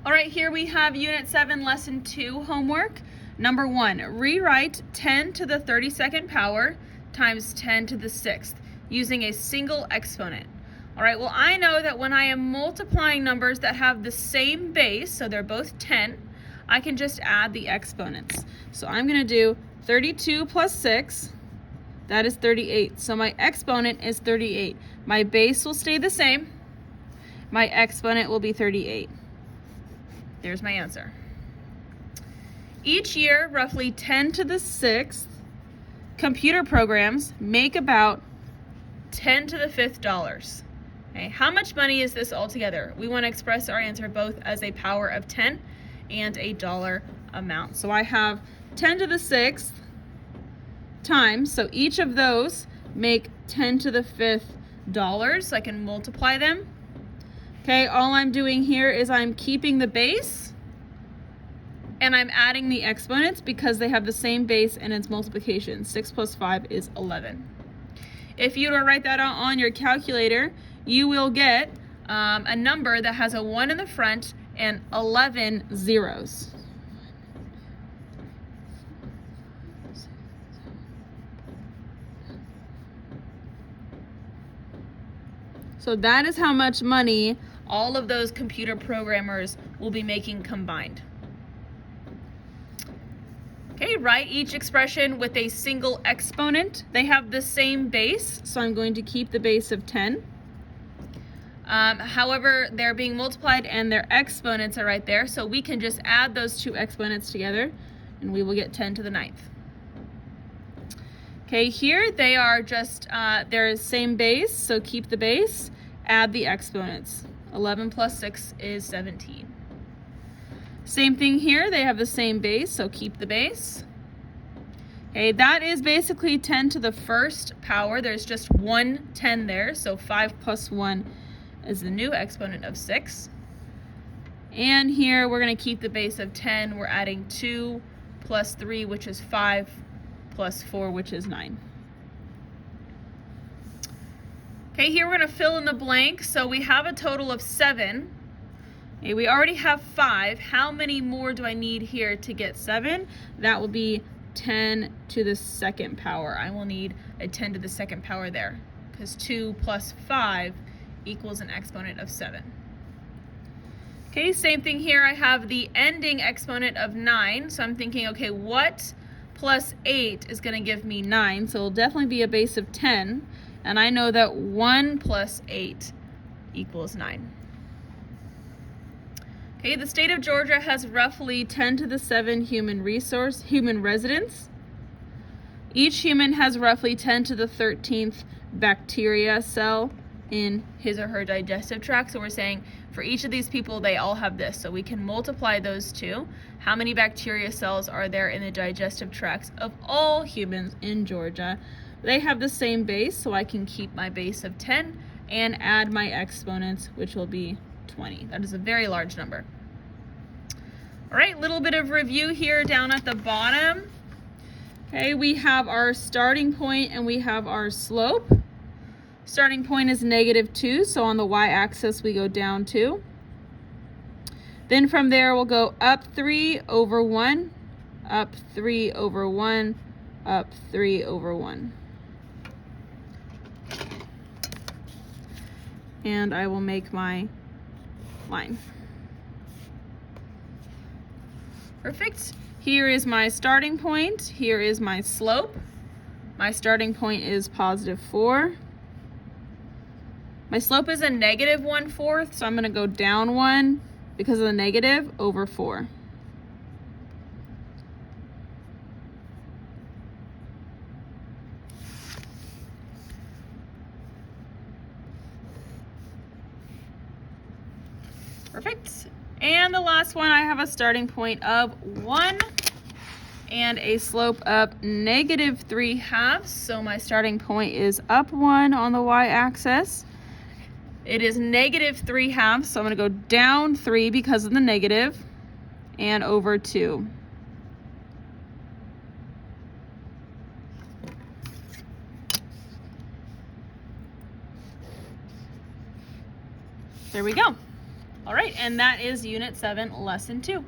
All right, here we have Unit 7, Lesson 2 homework. Number 1, rewrite 10 to the 32nd power times 10 to the 6th using a single exponent. All right, well, I know that when I am multiplying numbers that have the same base, so they're both 10, I can just add the exponents. So I'm going to do 32 plus 6, that is 38. So my exponent is 38. My base will stay the same. My exponent will be 38. There's my answer. Each year, roughly 10 to the 6th, computer programs make about 10 to the 5th dollars. Okay, how much money is this altogether? We want to express our answer both as a power of 10 and a dollar amount. So I have 10 to the 6th times, so each of those make 10 to the 5th dollars, so I can multiply them. Okay, all I'm doing here is I'm keeping the base and I'm adding the exponents because they have the same base and it's multiplication. 6 plus 5 is 11. If you were to write that out on your calculator, you will get a number that has a 1 in the front and 11 zeros. So that is how much money all of those computer programmers will be making combined. Okay, write each expression with a single exponent. They have the same base, so I'm going to keep the base of 10. However, they're being multiplied and their exponents are right there, so we can just add those two exponents together and we will get 10 to the 9th. Okay, here they are just, they're the same base, so keep the base, add the exponents. 11 plus 6 is 17. Same thing here, they have the same base, so keep the base. Okay, that is basically 10 to the 1st power. There's just one 10 there, so 5 plus 1 is the new exponent of 6. And here we're going to keep the base of 10. We're adding 2 plus 3, which is 5, plus 4, which is 9. Okay, here we're going to fill in the blank. So we have a total of 7. Okay, we already have 5. How many more do I need here to get 7? That will be 10 to the 2nd power. I will need a 10 to the 2nd power there because 2 plus 5 equals an exponent of 7. Okay, same thing here. I have the ending exponent of 9. So I'm thinking, okay, what plus 8 is going to give me 9? So it'll definitely be a base of 10. And I know that 1 plus 8 equals 9. Okay, the state of Georgia has roughly 10 to the 7 human residents. Each human has roughly 10 to the 13th bacteria cell in his or her digestive tract. So we're saying for each of these people, they all have this. So we can multiply those two. How many bacteria cells are there in the digestive tracts of all humans in Georgia? They have the same base, so I can keep my base of 10 and add my exponents, which will be 20. That is a very large number. All right, little bit of review here down at the bottom. Okay, we have our starting point and we have our slope. Starting point is -2, so on the y-axis we go down 2. Then from there we'll go up 3 over 1, up 3 over 1, up 3 over 1. And I will make my line. Perfect. Here is my starting point. Here is my slope. My starting point is +4. My slope is a -1/4, so I'm going to go down 1 because of the negative over 4. Perfect. And the last one, I have a starting point of 1 and a slope of -3/2. So my starting point is up 1 on the y-axis. It is -3/2, so I'm going to go down 3 because of the negative and over 2. There we go. All right, and that is Unit 7, Lesson 2.